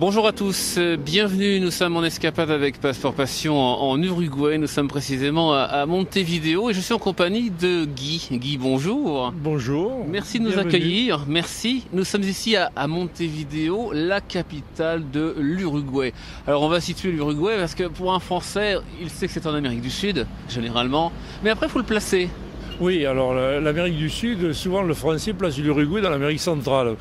Bonjour à tous, bienvenue, nous sommes en escapade avec Passeport Passion en Uruguay, nous sommes précisément à Montevideo et je suis en compagnie de Guy. Guy, bonjour. Bonjour. Merci de nous accueillir, merci. Nous sommes ici à Montevideo, la capitale de l'Uruguay. Alors on va situer l'Uruguay parce que pour un Français, il sait que c'est en Amérique du Sud, généralement, mais après il faut le placer. Oui, alors l'Amérique du Sud, souvent le Français place l'Uruguay dans l'Amérique centrale.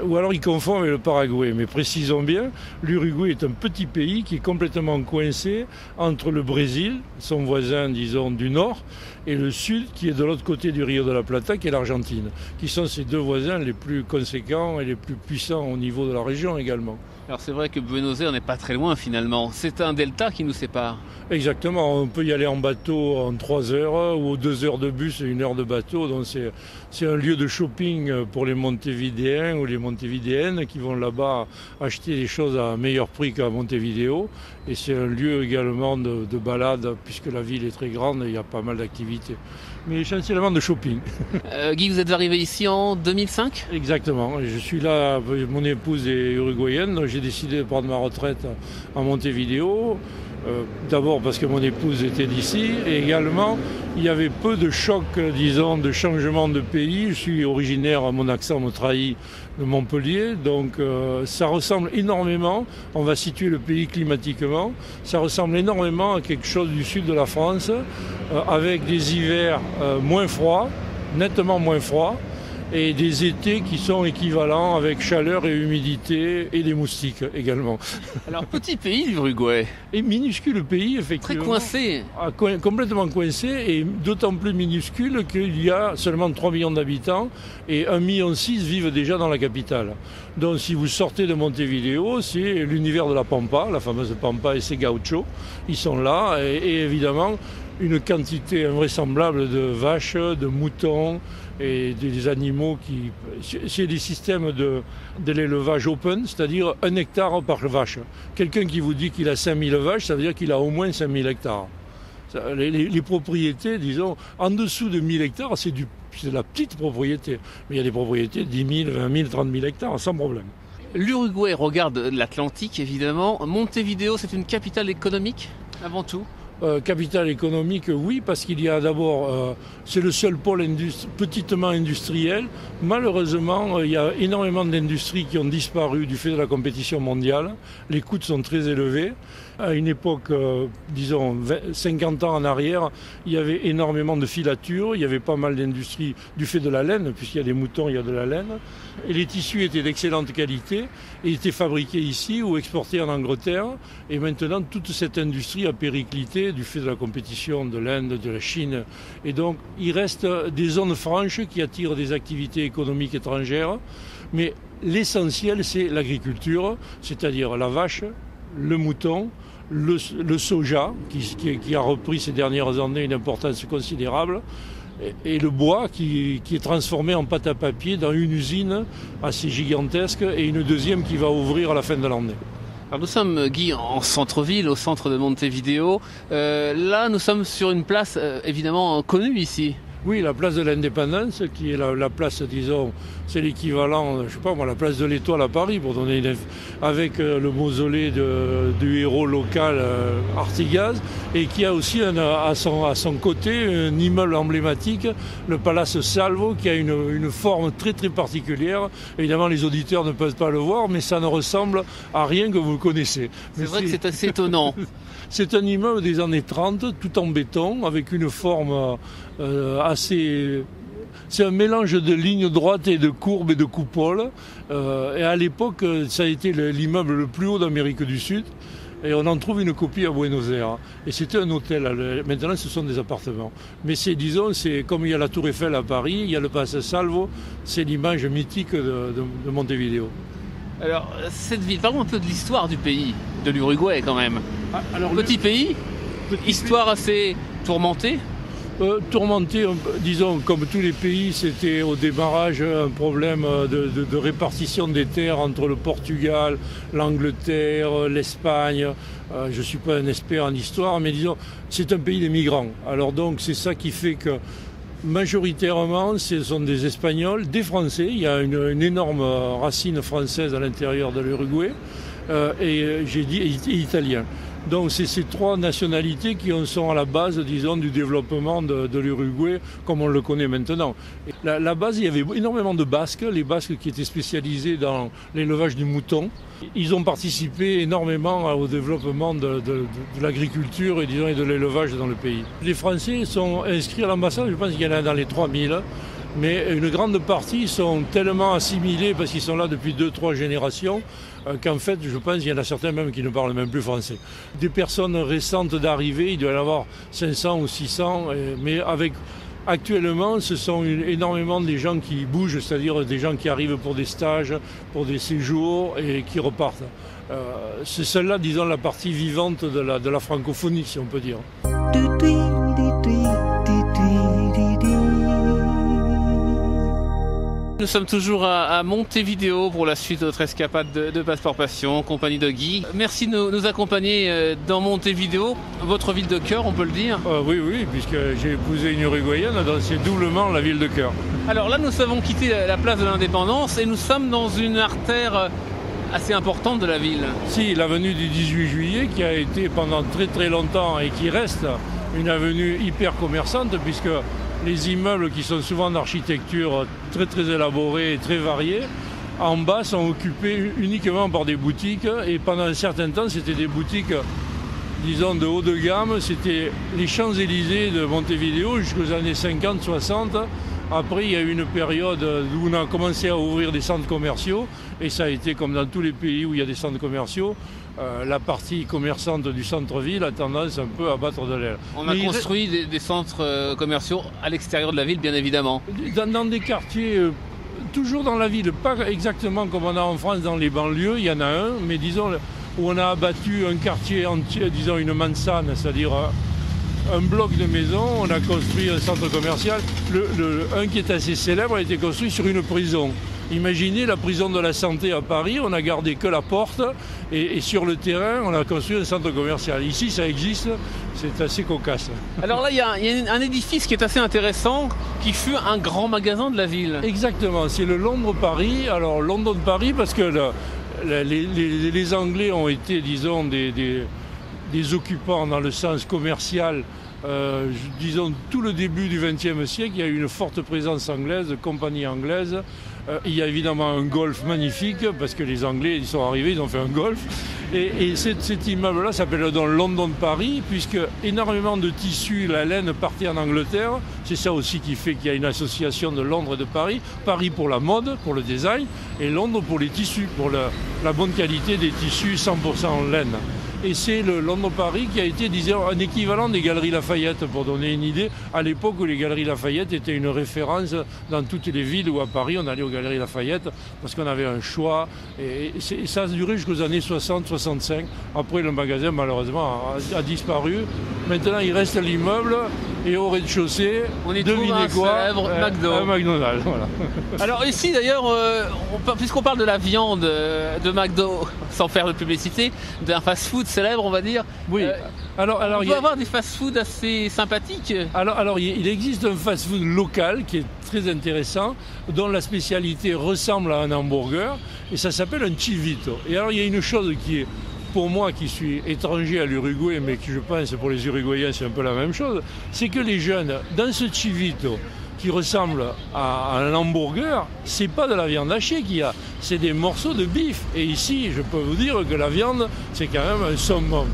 Ou alors il confond avec le Paraguay. Mais précisons bien, l'Uruguay est un petit pays qui est complètement coincé entre le Brésil, son voisin disons du nord, et le sud qui est de l'autre côté du Rio de la Plata, qui est l'Argentine, qui sont ses deux voisins les plus conséquents et les plus puissants au niveau de la région également. Alors c'est vrai que Buenos Aires n'est pas très loin finalement, c'est un delta qui nous sépare. Exactement, on peut y aller en bateau en 3 heures ou 2 heures de bus et 1 heure de bateau. Donc c'est un lieu de shopping pour les Montevidéens ou les Montevidéennes qui vont là-bas acheter des choses à meilleur prix qu'à Montevideo. Et c'est un lieu également de balade puisque la ville est très grande et il y a pas mal d'activités. Mais essentiellement de shopping. Guy, vous êtes arrivé ici en 2005 ? Exactement, je suis là, mon épouse est uruguayenne, donc j'ai décidé de prendre ma retraite à Montevideo. D'abord parce que mon épouse était d'ici et également il y avait peu de chocs, disons, de changement de pays. Je suis originaire, mon accent me trahit, de Montpellier, donc ça ressemble énormément, on va situer le pays climatiquement, ça ressemble énormément à quelque chose du sud de la France, avec des hivers moins froids, nettement moins froids, et des étés qui sont équivalents avec chaleur et humidité et des moustiques également. Alors petit pays l'Uruguay. Et minuscule pays effectivement. Très coincé. Complètement coincé et d'autant plus minuscule qu'il y a seulement 3 millions d'habitants et 1,6 million vivent déjà dans la capitale. Donc si vous sortez de Montevideo, c'est l'univers de la Pampa, la fameuse Pampa et ses gauchos. Ils sont là et évidemment une quantité invraisemblable de vaches, de moutons et des animaux qui... C'est des systèmes de l'élevage open, c'est-à-dire 1 hectare par vache. Quelqu'un qui vous dit qu'il a 5000 vaches, ça veut dire qu'il a au moins 5000 hectares. Les propriétés, disons, en dessous de 1000 hectares, c'est de la petite propriété. Mais il y a des propriétés de 10 000, 20 000, 30 000 hectares, sans problème. L'Uruguay regarde l'Atlantique, évidemment. Montevideo, c'est une capitale économique, avant tout. Capitale économique, oui, parce qu'il y a d'abord, c'est le seul pôle petitement industriel. Malheureusement, il y a énormément d'industries qui ont disparu du fait de la compétition mondiale. Les coûts sont très élevés. À une époque, disons 50 ans en arrière, il y avait énormément de filatures, il y avait pas mal d'industries du fait de la laine, puisqu'il y a des moutons, il y a de la laine. Et les tissus étaient d'excellente qualité et étaient fabriqués ici ou exportés en Angleterre. Et maintenant, toute cette industrie a périclité du fait de la compétition de l'Inde, de la Chine. Et donc, il reste des zones franches qui attirent des activités économiques étrangères. Mais l'essentiel, c'est l'agriculture, c'est-à-dire la vache, le mouton, le soja, qui a repris ces dernières années une importance considérable, et le bois qui est transformé en pâte à papier dans une usine assez gigantesque et une deuxième qui va ouvrir à la fin de l'année. Alors nous sommes, Guy, en centre-ville, au centre de Montevideo. Là, nous sommes sur une place évidemment connue ici. Oui, la place de l'Indépendance, qui est la place, disons, c'est l'équivalent, je sais pas moi, la place de l'Étoile à Paris, pour donner avec le mausolée du héros local Artigas, et qui a aussi à son côté un immeuble emblématique, le Palace Salvo, qui a une forme très très particulière. Évidemment, les auditeurs ne peuvent pas le voir, mais ça ne ressemble à rien que vous connaissez. C'est vrai que c'est assez étonnant. C'est un immeuble des années 30, tout en béton, avec une forme assez... C'est un mélange de lignes droites et de courbes et de coupoles. Et à l'époque, ça a été l'immeuble le plus haut d'Amérique du Sud. Et on en trouve une copie à Buenos Aires. Et c'était un hôtel. Maintenant, ce sont des appartements. Mais c'est comme il y a la Tour Eiffel à Paris, il y a le Palace Salvo, c'est l'image mythique de Montevideo. Alors, cette ville, parlons un peu de l'histoire du pays, de l'Uruguay quand même. Alors, petit pays, histoire assez tourmentée. Tourmenté, disons, comme tous les pays, c'était au démarrage un problème de répartition des terres entre le Portugal, l'Angleterre, l'Espagne. Je ne suis pas un expert en histoire, mais disons, c'est un pays des migrants. Alors donc, c'est ça qui fait que majoritairement, ce sont des Espagnols, des Français. Il y a une énorme racine française à l'intérieur de l'Uruguay. j'ai dit et italien. Donc c'est ces trois nationalités qui sont à la base, disons, du développement de l'Uruguay comme on le connaît maintenant. La base, il y avait énormément de Basques, les Basques qui étaient spécialisés dans l'élevage du mouton. Ils ont participé énormément au développement de l'agriculture et, disons, et de l'élevage dans le pays. Les Français sont inscrits à l'ambassade, je pense qu'il y en a dans les 3000. Mais une grande partie sont tellement assimilés parce qu'ils sont là depuis 2-3 générations qu'en fait, je pense qu'il y en a certains même qui ne parlent même plus français. Des personnes récentes d'arrivée, il doit y en avoir 500 ou 600, mais actuellement, ce sont énormément des gens qui bougent, c'est-à-dire des gens qui arrivent pour des stages, pour des séjours et qui repartent. C'est celle-là, disons, la partie vivante de la francophonie, si on peut dire. Nous sommes toujours à Montevideo pour la suite de notre escapade de Passeport Passion, en compagnie de Guy. Merci de nous accompagner dans Montevideo, votre ville de cœur, on peut le dire. Oui, puisque j'ai épousé une Uruguayenne, donc c'est doublement la ville de cœur. Alors là, nous avons quitté la place de l'Indépendance et nous sommes dans une artère assez importante de la ville. Si, l'avenue du 18 juillet, qui a été pendant très très longtemps et qui reste une avenue hyper commerçante, puisque les immeubles qui sont souvent d'architecture très très élaborée et très variée, en bas sont occupés uniquement par des boutiques et pendant un certain temps c'était des boutiques, disons, de haut de gamme. C'était les Champs-Élysées de Montevideo jusqu'aux années 50-60. Après, il y a eu une période où on a commencé à ouvrir des centres commerciaux et ça a été comme dans tous les pays où il y a des centres commerciaux. La partie commerçante du centre-ville a tendance un peu à battre de l'aile. On a construit des centres commerciaux à l'extérieur de la ville, bien évidemment. Dans des quartiers, toujours dans la ville, pas exactement comme on a en France dans les banlieues, il y en a un, mais disons où on a abattu un quartier entier, disons une mansane, c'est-à-dire un bloc de maisons, on a construit un centre commercial. Un qui est assez célèbre a été construit sur une prison. Imaginez la prison de la Santé à Paris, on a gardé que la porte et sur le terrain, on a construit un centre commercial. Ici, ça existe, c'est assez cocasse. Alors là, il y a un édifice qui est assez intéressant, qui fut un grand magasin de la ville. Exactement, c'est le Londres-Paris. Alors, Londres-Paris, parce que les Anglais ont été, disons, des occupants dans le sens commercial. Disons, tout le début du XXe siècle, il y a eu une forte présence anglaise, de compagnie anglaise. Il y a évidemment un golf magnifique, parce que les Anglais, ils sont arrivés, ils ont fait un golf. Et cet immeuble-là s'appelle donc London Paris, puisque énormément de tissus, la laine partait en Angleterre. C'est ça aussi qui fait qu'il y a une association de Londres et de Paris. Paris pour la mode, pour le design, et Londres pour les tissus, pour la bonne qualité des tissus 100% en laine. Et c'est le Londres-Paris qui a été, disons, un équivalent des Galeries Lafayette, pour donner une idée, à l'époque où les Galeries Lafayette étaient une référence dans toutes les villes où à Paris on allait aux Galeries Lafayette parce qu'on avait un choix. Et ça a duré jusqu'aux années 60-65. Après, le magasin, malheureusement, a disparu. Maintenant, il reste l'immeuble et au rez-de-chaussée, on y trouve un célèbre McDo. Un McDonald's, voilà. Alors ici, d'ailleurs, puisqu'on parle de la viande de McDo, sans faire de publicité, d'un fast-food célèbre, on va dire. Oui. Alors, on peut avoir des fast-food assez sympathiques. Alors, il existe un fast-food local qui est très intéressant, dont la spécialité ressemble à un hamburger, et ça s'appelle un chivito. Et alors, il y a une chose qui est, pour moi qui suis étranger à l'Uruguay, mais qui je pense pour les Uruguayens c'est un peu la même chose, c'est que les jeunes, dans ce chivito, qui ressemble à un hamburger, c'est pas de la viande hachée qu'il y a, c'est des morceaux de bif. Et ici, je peux vous dire que la viande, c'est quand même un summum.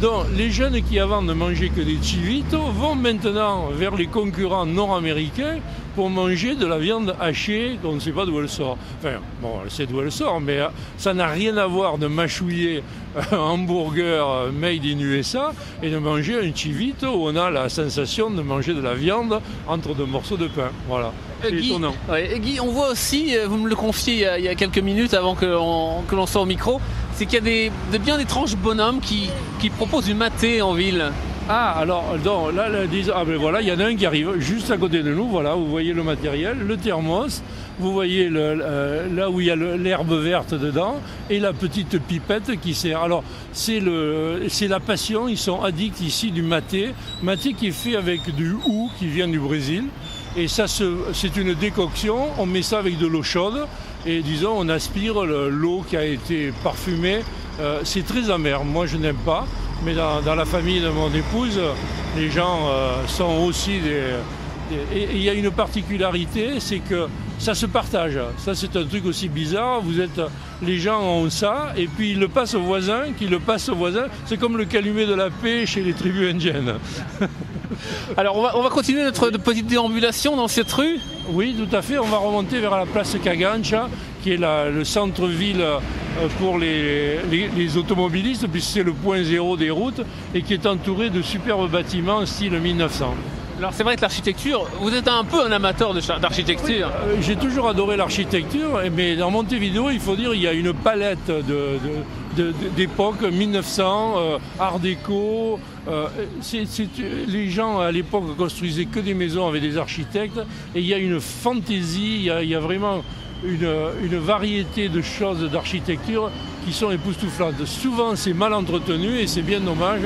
Donc, les jeunes qui avant ne mangeaient que des chivitos vont maintenant vers les concurrents nord-américains pour manger de la viande hachée qu'on ne sait pas d'où elle sort. Enfin, bon, elle sait d'où elle sort, mais ça n'a rien à voir de mâchouiller un hamburger made in USA et de manger un chivito où on a la sensation de manger de la viande entre deux morceaux de pain. Voilà. C'est étonnant. Et Guy, on voit aussi, vous me le confiez il y a quelques minutes avant que l'on soit au micro, c'est qu'il y a bien d'étranges bonhommes qui proposent du maté en ville. Ah, alors, donc, là, ben voilà, il y en a un qui arrive juste à côté de nous, voilà, vous voyez le matériel, le thermos, vous voyez là où il y a l'herbe verte dedans, et la petite pipette qui sert. Alors, c'est la passion, ils sont addicts ici du maté qui est fait avec du hou qui vient du Brésil, et ça, c'est une décoction, on met ça avec de l'eau chaude, et disons on aspire l'eau qui a été parfumée. C'est très amer, moi je n'aime pas, mais dans la famille de mon épouse, les gens sont aussi et il y a une particularité, c'est que ça se partage. Ça, c'est un truc aussi bizarre. Les gens ont ça, et puis ils le passent au voisin, qui le passe au voisin. C'est comme le calumet de la paix chez les tribus indiennes. Alors, on va continuer notre petite déambulation dans cette rue. Oui, tout à fait. On va remonter vers la place Cagancha, qui est le centre-ville pour les automobilistes, puisque c'est le point zéro des routes, et qui est entouré de superbes bâtiments style 1900. Alors c'est vrai que l'architecture, vous êtes un peu un amateur d'architecture. Oui, j'ai toujours adoré l'architecture, mais dans Montevideo, il faut dire il y a une palette d'époque, 1900, art déco. Les gens à l'époque construisaient que des maisons avec des architectes, et il y a une fantaisie, il y a vraiment une variété de choses d'architecture qui sont époustouflantes. Souvent c'est mal entretenu et c'est bien dommage.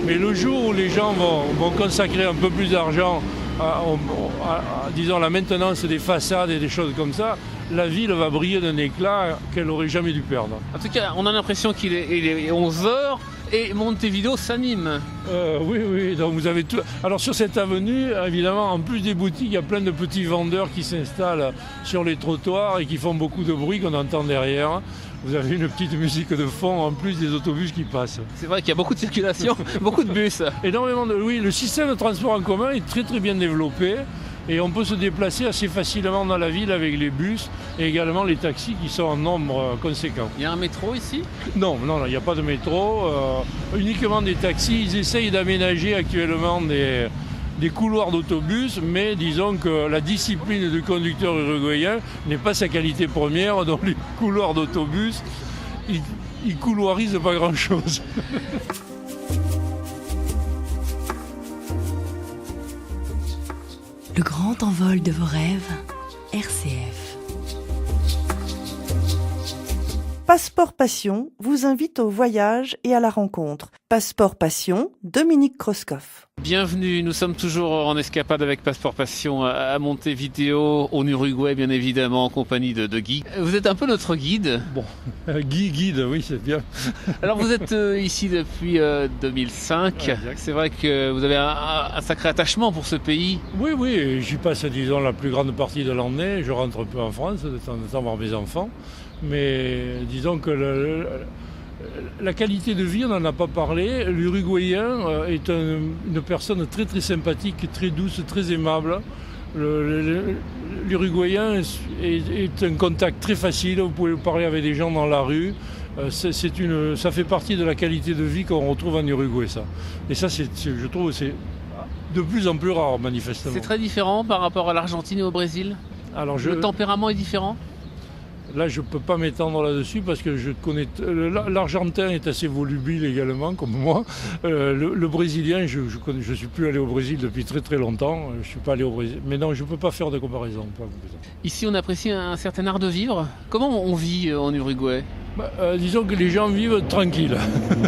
Mais le jour où les gens vont consacrer un peu plus d'argent disons, la maintenance des façades et des choses comme ça, la ville va briller d'un éclat qu'elle n'aurait jamais dû perdre. En tout cas, on a l'impression qu'il est 11h et Montevideo s'anime. Oui, donc vous avez tout. Alors sur cette avenue, évidemment, en plus des boutiques, il y a plein de petits vendeurs qui s'installent sur les trottoirs et qui font beaucoup de bruit qu'on entend derrière. Vous avez une petite musique de fond en plus des autobus qui passent. C'est vrai qu'il y a beaucoup de circulation, beaucoup de bus. Oui, le système de transport en commun est très très bien développé et on peut se déplacer assez facilement dans la ville avec les bus et également les taxis qui sont en nombre conséquent. Il y a un métro ici ? Non, il n'y a pas de métro, uniquement des taxis. Ils essayent d'aménager actuellement des couloirs d'autobus, mais disons que la discipline du conducteur uruguayen n'est pas sa qualité première, donc les couloirs d'autobus, ils couloirisent pas grand-chose. Le grand envol de vos rêves, RCF. Passeport Passion vous invite au voyage et à la rencontre. Passeport Passion, Dominique Kroskov. Bienvenue, nous sommes toujours en escapade avec Passeport Passion à Montevideo, en Uruguay bien évidemment, en compagnie de Guy. Vous êtes un peu notre guide. Bon, guide, oui c'est bien. Alors vous êtes ici depuis 2005, ouais, c'est vrai que vous avez un sacré attachement pour ce pays. Oui, j'y passe disons la plus grande partie de l'année, je rentre un peu en France de temps en temps voir mes enfants, mais disons que la qualité de vie, on n'en a pas parlé. L'Uruguayen est une personne très très sympathique, très douce, très aimable. L'Uruguayen est un contact très facile, vous pouvez parler avec des gens dans la rue. Ça fait partie de la qualité de vie qu'on retrouve en Uruguay, ça. Et ça, je trouve, c'est de plus en plus rare, manifestement. C'est très différent par rapport à l'Argentine et au Brésil ? Alors le tempérament est différent ? Là, je ne peux pas m'étendre là-dessus parce que je connais. L'Argentin est assez volubile également, comme moi. Le Brésilien, je ne suis plus allé au Brésil depuis très très longtemps. Je ne suis pas allé au Brésil. Mais non, je ne peux pas faire de comparaison. Ici, on apprécie un certain art de vivre. Comment on vit en Uruguay ? Disons que les gens vivent tranquilles.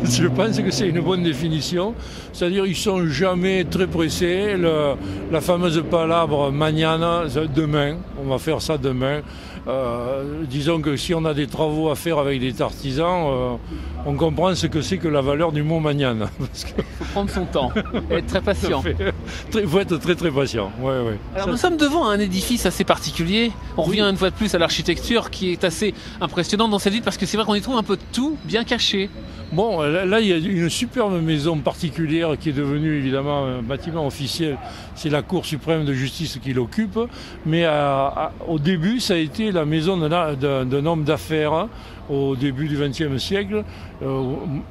Je pense que c'est une bonne définition. C'est-à-dire qu'ils ne sont jamais très pressés. La fameuse palabre mañana, demain, on va faire ça demain. Disons que si on a des travaux à faire avec des artisans, on comprend ce que c'est que la valeur du mot mañana. Il faut prendre son temps et être très patient. Il faut être très très patient. Ouais. Alors nous sommes devant un édifice assez particulier. On revient une fois de plus à l'architecture qui est assez impressionnante dans cette ville parce que c'est vrai qu'on y trouve un peu de tout bien caché. Bon, là, il y a une superbe maison particulière qui est devenue évidemment un bâtiment officiel. C'est la Cour suprême de justice qui l'occupe. Mais au début, ça a été la maison d'un homme d'affaires au début du XXe siècle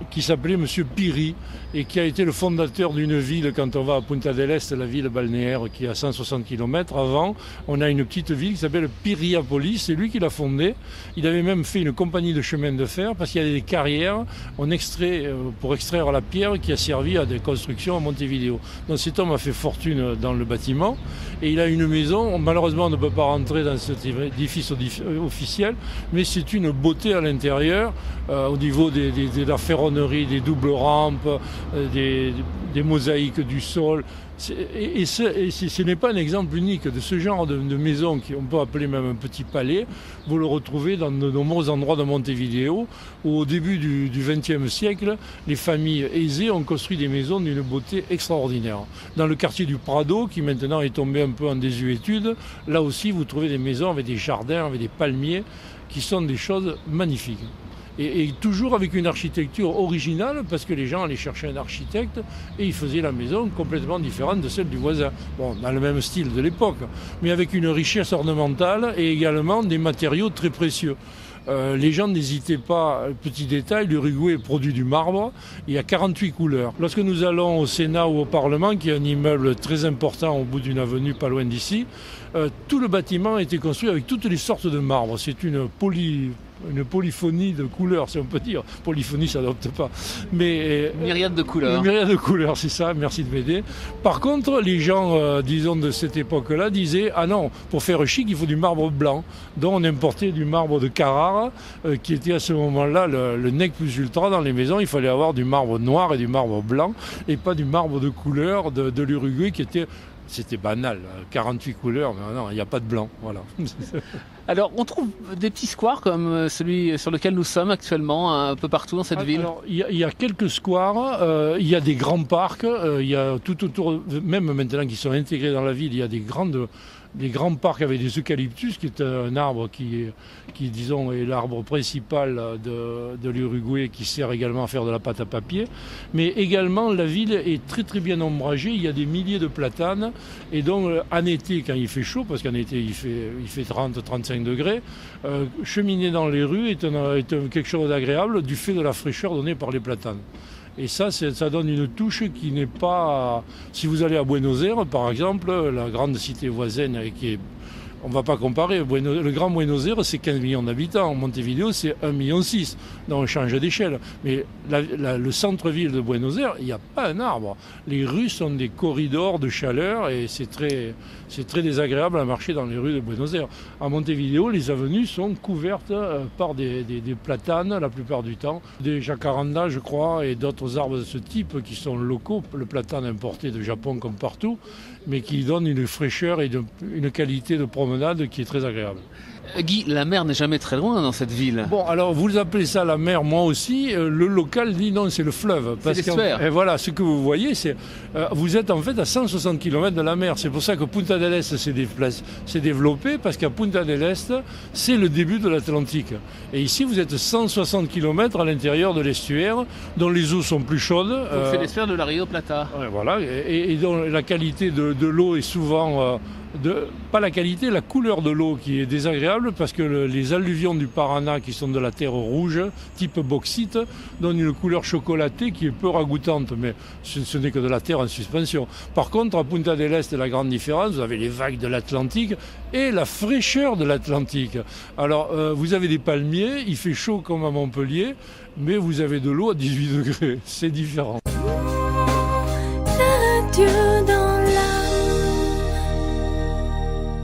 qui s'appelait M. Piri et qui a été le fondateur d'une ville. Quand on va à Punta del Este, la ville balnéaire qui est à 160 km avant, on a une petite ville qui s'appelle Piriápolis. C'est lui qui l'a fondée. Il avait même fait une compagnie de chemin de fer parce qu'il y a des carrières. Pour extraire la pierre qui a servi à des constructions à Montevideo. Donc cet homme a fait fortune dans le bâtiment et il a une maison. Malheureusement, on ne peut pas rentrer dans cet édifice officiel, mais c'est une beauté à l'intérieur au niveau de la ferronnerie, des doubles rampes, des mosaïques du sol. Ce n'est pas un exemple unique de ce genre de maison qu'on peut appeler même un petit palais. Vous le retrouvez dans de nombreux endroits de Montevideo où au début du XXe siècle, les familles aisées ont construit des maisons d'une beauté extraordinaire. Dans le quartier du Prado, qui maintenant est tombé un peu en désuétude, là aussi vous trouvez des maisons avec des jardins, avec des palmiers, qui sont des choses magnifiques. Et toujours avec une architecture originale, parce que les gens allaient chercher un architecte et ils faisaient la maison complètement différente de celle du voisin. Bon, dans le même style de l'époque, mais avec une richesse ornementale et également des matériaux très précieux. Les gens n'hésitaient pas, petit détail, l'Uruguay produit du marbre, il y a 48 couleurs. Lorsque nous allons au Sénat ou au Parlement, qui est un immeuble très important au bout d'une avenue pas loin d'ici, tout le bâtiment a été construit avec toutes les sortes de marbre. C'est une polyphonie de couleurs, si on peut dire. Polyphonie, ça n'adopte pas. Mais myriade de couleurs. Une myriade de couleurs, c'est ça, merci de m'aider. Par contre, les gens, disons, de cette époque-là, disaient « Ah non, pour faire chic, il faut du marbre blanc ». Donc on importait du marbre de Carrare, qui était à ce moment-là le nec plus ultra dans les maisons. Il fallait avoir du marbre noir et du marbre blanc, et pas du marbre de couleur de l'Uruguay qui était... C'était banal, 48 couleurs, mais non, il n'y a pas de blanc, voilà. Alors, on trouve des petits squares comme celui sur lequel nous sommes actuellement, un peu partout dans cette ville. Alors, il y a quelques squares, il y a des grands parcs, il y a tout autour, même maintenant qui sont intégrés dans la ville, il y a des grands parcs avec des eucalyptus, qui est un arbre qui disons, est l'arbre principal de l'Uruguay, qui sert également à faire de la pâte à papier. Mais également, la ville est très très bien ombragée. Il y a des milliers de platanes. Et donc, en été, quand il fait chaud, parce qu'en été, il fait 30-35 degrés, cheminer dans les rues est quelque chose d'agréable du fait de la fraîcheur donnée par les platanes. Et ça donne une touche qui n'est pas... Si vous allez à Buenos Aires, par exemple, la grande cité voisine qui est... On ne va pas comparer. Le Grand Buenos Aires, c'est 15 millions d'habitants. Montevideo, c'est 1,6 million. Donc on change d'échelle. Mais le centre-ville de Buenos Aires, il n'y a pas un arbre. Les rues sont des corridors de chaleur et c'est très désagréable à marcher dans les rues de Buenos Aires. À Montevideo, les avenues sont couvertes par des platanes la plupart du temps. Des jacarandas, je crois, et d'autres arbres de ce type qui sont locaux. Le platane importé de Japon comme partout, mais qui donnent une fraîcheur et une qualité de promenade qui est très agréable. Guy, la mer n'est jamais très loin dans cette ville. Bon, alors vous appelez ça la mer, moi aussi. Le local dit non, c'est le fleuve. C'est l'estuaire. Et voilà, ce que vous voyez, c'est vous êtes en fait à 160 km de la mer. C'est pour ça que Punta del Este s'est développé, parce qu'à Punta del Este, c'est le début de l'Atlantique. Et ici, vous êtes 160 km à l'intérieur de l'estuaire, dont les eaux sont plus chaudes. Donc c'est l'estuaire de la Rio Plata. Voilà, et dont la qualité de l'eau est souvent... pas la qualité, la couleur de l'eau qui est désagréable, parce que les alluvions du Paraná, qui sont de la terre rouge, type bauxite, donnent une couleur chocolatée qui est peu ragoûtante, mais ce n'est que de la terre en suspension. Par contre, à Punta del Este, la grande différence, vous avez les vagues de l'Atlantique et la fraîcheur de l'Atlantique. Alors, vous avez des palmiers, il fait chaud comme à Montpellier, mais vous avez de l'eau à 18 degrés, c'est différent.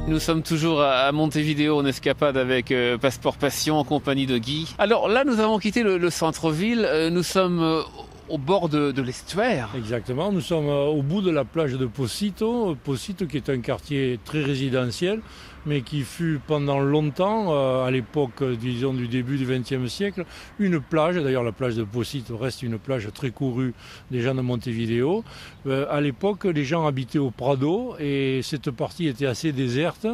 Nous sommes toujours à Montevideo en escapade avec Passeport Passion en compagnie de Guy. Alors là, nous avons quitté le centre-ville. Nous sommes au bord de l'estuaire. Exactement. Nous sommes au bout de la plage de Pocito. Pocito qui est un quartier très résidentiel, mais qui fut pendant longtemps, à l'époque, disons, du début du XXe siècle, une plage. D'ailleurs, la plage de Pocito reste une plage très courue des gens de Montevideo. À l'époque, les gens habitaient au Prado et cette partie était assez déserte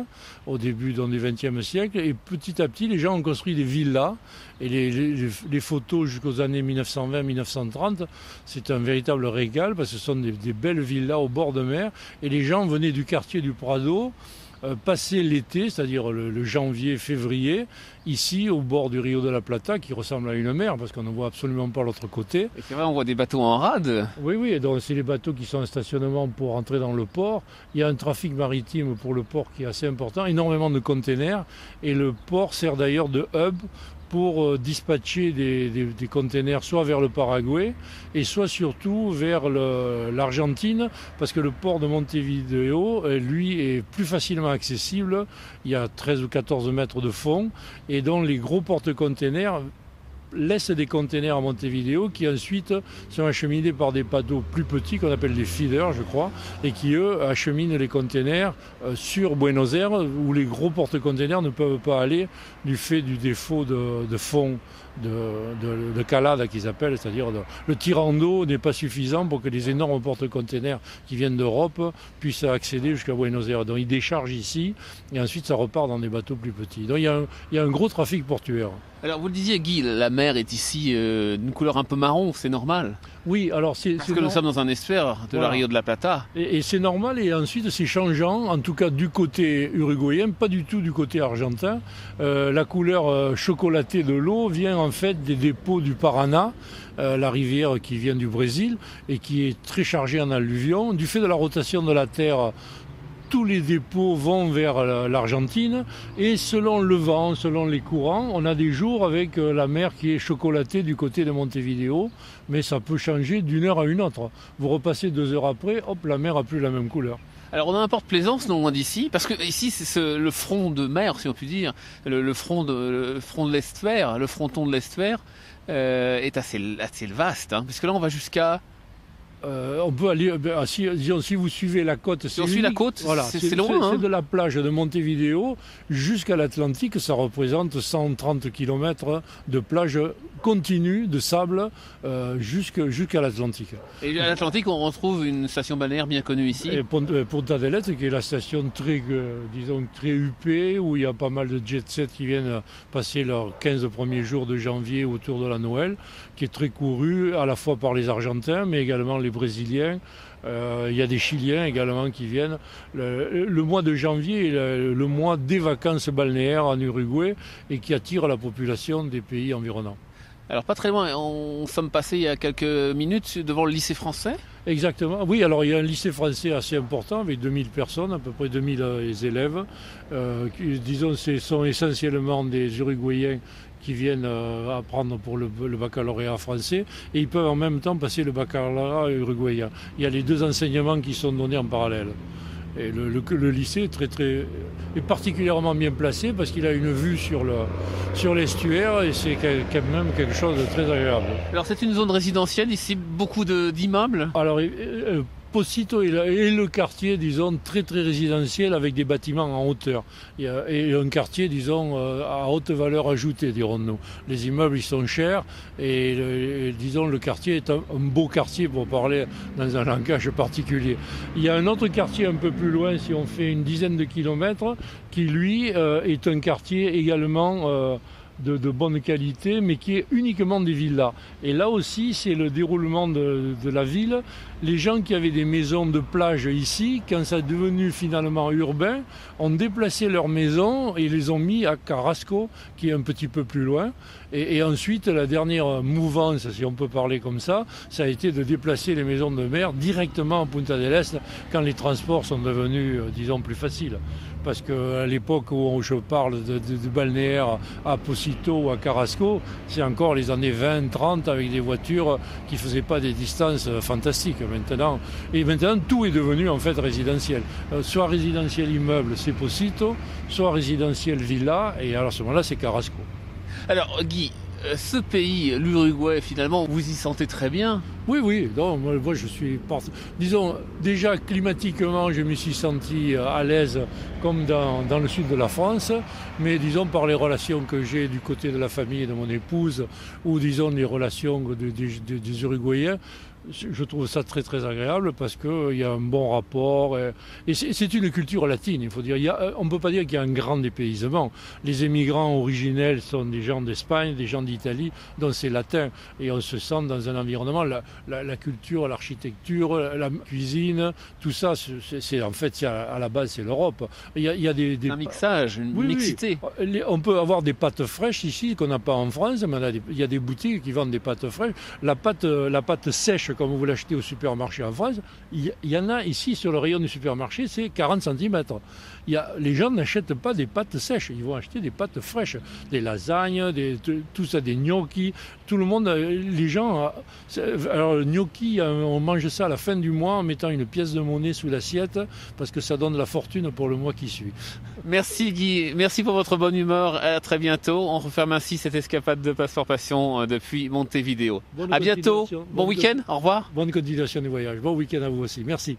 au début du XXe siècle. Et petit à petit, les gens ont construit des villas. Et les photos jusqu'aux années 1920-1930, c'est un véritable régal parce que ce sont des belles villas au bord de mer. Et les gens venaient du quartier du Prado, passer l'été, c'est-à-dire le janvier-février, ici au bord du Rio de la Plata, qui ressemble à une mer, parce qu'on ne voit absolument pas l'autre côté. Et c'est vrai, on voit des bateaux en rade. Oui, donc c'est les bateaux qui sont en stationnement pour entrer dans le port. Il y a un trafic maritime pour le port qui est assez important, énormément de containers, et le port sert d'ailleurs de hub pour dispatcher des containers soit vers le Paraguay et soit surtout vers l'Argentine, parce que le port de Montevideo, lui, est plus facilement accessible. Il y a 13 ou 14 mètres de fond et donc les gros porte-containers laissent des containers à Montevideo qui ensuite sont acheminés par des bateaux plus petits qu'on appelle des feeders, je crois, et qui, eux, acheminent les containers sur Buenos Aires, où les gros porte-containers ne peuvent pas aller du fait du défaut de fond de calade qu'ils appellent, c'est-à-dire le tirant d'eau n'est pas suffisant pour que les énormes porte-containers qui viennent d'Europe puissent accéder jusqu'à Buenos Aires. Donc ils déchargent ici et ensuite ça repart dans des bateaux plus petits. Donc il y a un gros trafic portuaire. Alors vous le disiez Guy, la mer est ici d'une couleur un peu marron, c'est normal. Oui, alors parce que nous sommes dans un estuaire de la Rio de la Plata. Et c'est normal, et ensuite c'est changeant, en tout cas du côté uruguayen, pas du tout du côté argentin. La couleur chocolatée de l'eau vient en fait des dépôts du Paraná, la rivière qui vient du Brésil et qui est très chargée en alluvions. Du fait de la rotation de la terre, tous les dépôts vont vers l'Argentine et selon le vent, selon les courants, on a des jours avec la mer qui est chocolatée du côté de Montevideo, mais ça peut changer d'une heure à une autre. Vous repassez 2 heures après, hop, la mer n'a plus la même couleur. Alors on a un porte-plaisance non loin d'ici, parce que ici c'est le front de mer, si on peut dire, le front de l'estuaire, le fronton de l'estuaire est assez vaste, hein, puisque là on va jusqu'à... on peut aller, si vous suivez la côte, si on suit la côte, voilà, c'est loin. C'est de la plage de Montevideo jusqu'à l'Atlantique, ça représente 130 km de plage continue de sable jusqu'à l'Atlantique. Et à l'Atlantique, on retrouve une station balnéaire bien connue ici. Et Punta del Este, qui est la station très huppée, où il y a pas mal de jet-set qui viennent passer leurs 15 premiers jours de janvier autour de la Noël, qui est très courue à la fois par les Argentins, mais également les Brésiliens. Il y a des Chiliens également qui viennent. Le mois de janvier est le mois des vacances balnéaires en Uruguay et qui attire la population des pays environnants. Alors pas très loin, on sommes passés il y a quelques minutes devant le lycée français. Exactement, oui, alors il y a un lycée français assez important avec 2000 personnes, à peu près 2000 élèves. Disons, ce sont essentiellement des Uruguayens qui viennent apprendre pour le baccalauréat français et ils peuvent en même temps passer le baccalauréat uruguayen. Il y a les 2 enseignements qui sont donnés en parallèle. Et le lycée est particulièrement bien placé parce qu'il a une vue sur l'estuaire et c'est quand même quelque chose de très agréable. Alors c'est une zone résidentielle ici, beaucoup d'immeubles. Alors Pocito est le quartier, disons, très très résidentiel avec des bâtiments en hauteur. Et un quartier, disons, à haute valeur ajoutée, dirons-nous. Les immeubles, ils sont chers et disons, le quartier est un beau quartier pour parler dans un langage particulier. Il y a un autre quartier un peu plus loin, si on fait une dizaine de kilomètres, qui lui est un quartier également... de bonne qualité, mais qui est uniquement des villas. Et là aussi, c'est le déroulement de la ville. Les gens qui avaient des maisons de plage ici, quand ça est devenu finalement urbain, ont déplacé leurs maisons et les ont mis à Carrasco, qui est un petit peu plus loin. Et ensuite, la dernière mouvance, si on peut parler comme ça a été de déplacer les maisons de mer directement à Punta del Este, quand les transports sont devenus, disons, plus faciles. Parce qu'à l'époque où je parle de balnéaire à Pocito ou à Carrasco, c'est encore les années 20-30 avec des voitures qui ne faisaient pas des distances fantastiques maintenant. Et maintenant, tout est devenu en fait résidentiel. Soit résidentiel immeuble, c'est Pocito, soit résidentiel villa, et alors à ce moment-là, c'est Carrasco. Alors Guy, ce pays, l'Uruguay, finalement, vous y sentez très bien? Oui, non, moi je suis... Disons, déjà climatiquement, je me suis senti à l'aise comme dans le sud de la France, mais disons par les relations que j'ai du côté de la famille de mon épouse, ou disons les relations des Uruguayens, je trouve ça très très agréable parce qu'il y a un bon rapport et c'est une culture latine, il faut dire. On ne peut pas dire qu'il y a un grand dépaysement. Les émigrants originels sont des gens d'Espagne, des gens d'Italie, donc c'est latin et on se sent dans un environnement, la culture, l'architecture, la cuisine, tout ça, c'est en fait à la base c'est l'Europe. Il y a des un mixage, une mixité. Oui. On peut avoir des pâtes fraîches ici qu'on n'a pas en France, mais il y a des boutiques qui vendent des pâtes fraîches. La pâte sèche comme vous l'achetez au supermarché en France, il y en a ici sur le rayon du supermarché, c'est 40 cm. Les gens n'achètent pas des pâtes sèches, ils vont acheter des pâtes fraîches, des lasagnes, tout ça, des gnocchis. Tout le monde, les gens... Alors le gnocchi, on mange ça à la fin du mois en mettant une pièce de monnaie sous l'assiette parce que ça donne la fortune pour le mois qui suit. Merci Guy, merci pour votre bonne humeur. À très bientôt. On referme ainsi cette escapade de Passeport Passion depuis Montevideo. À bientôt. Bon week-end. Au revoir. Bonne continuation du voyage. Bon week-end à vous aussi. Merci.